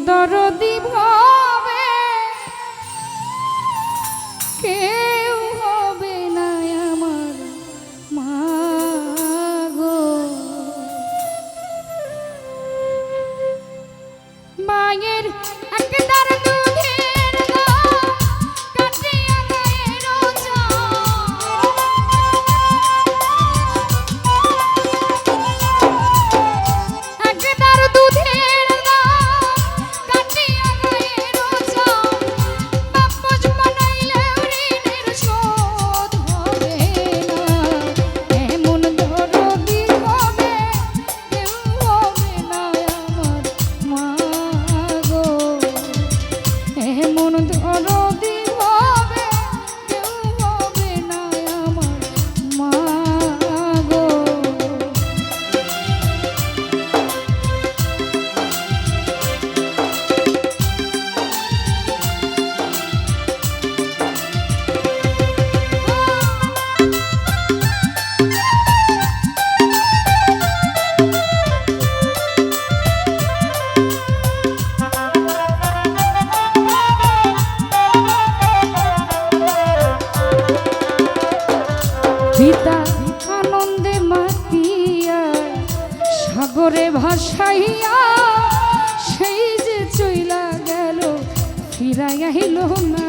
দরদি ভাবে কেউ হবে না আমার মা গো। মায়ের একদার দুধের দাম কাটিয়া গায়ের একদার দুধের দাম কাটিয়া গায়ের বাপ্পজ বানাইলে ঋণের শোধ হবে না। এমন দরদি হবে কেউ হবে না আমার মা গো। এমন দরদি হবে কেউ হবে না আমার মা গো। পিতা আনন্দে মাতিয়া সাগরে ভাসাইয়া সেই যে চইলা গেল ফিরাই আহিল না।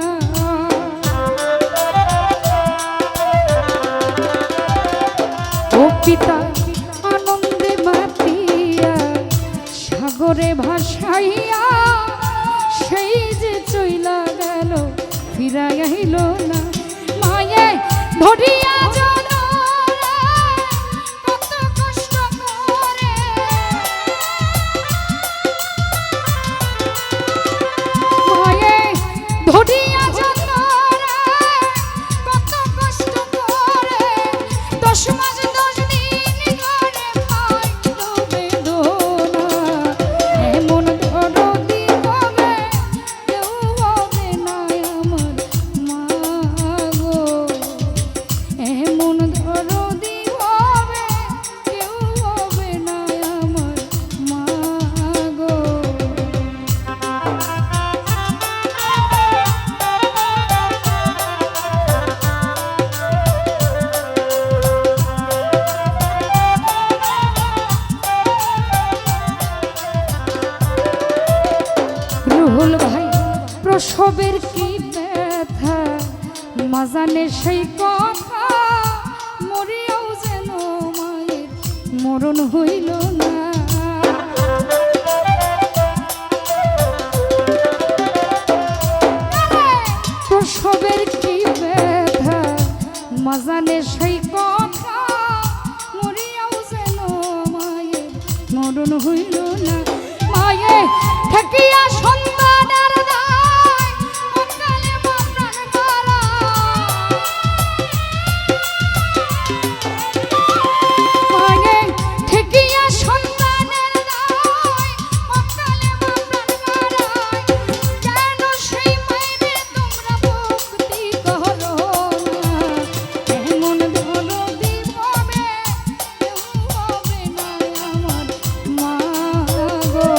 ও পিতা আনন্দে মাতিয়া সাগরে ভাসাইয়া সেই যে চইলা গেল ফিরাই আহিল না। মায়ে ধরিয়া ধরিয়া জন্মরে কত কষ্ট করে 10 মাস 10 দিন ঘরে পাইল বেদনা। এমন দরদি হবে কেউ হবে না আমার মা গো। এমন দরদি হবে কেউ হবে না আমার মা গো। রুহুল ভাই প্রসবের কি ব্যথা মা জানে সেই কথা, মরিয়াও যেন মায়ের মরণ হইল না। প্রসবের কি ব্যথা মা জানে সেই কথা, মরিয়াও যেন মায়ের মরণ হইল না। মায়ে ঠেকিয়া সন্তানের দায় অকালে বাপরার গলা। মায়ে ঠেকিয়া সন্তানের দায় অকালে বাপরার গলায়। কেন সেই মায়েরে তোমরা ভক্তি করো না। এমন দরদি হবে কেউ হবে না আমার মা গো।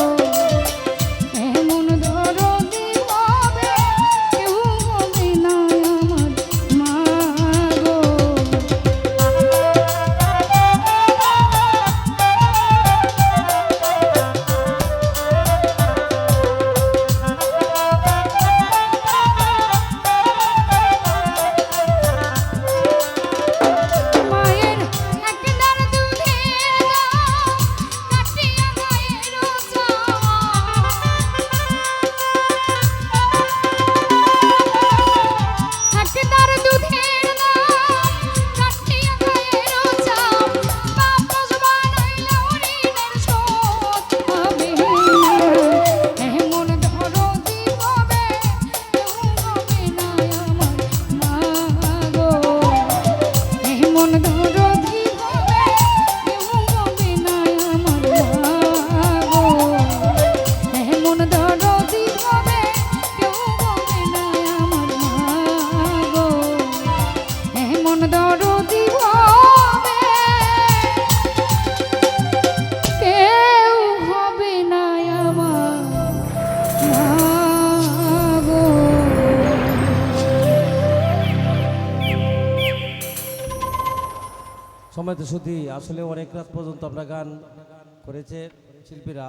এমন সময় তো শুধু আসলে অনেক রাত পর্যন্ত আমরা গান করেছে শিল্পীরা।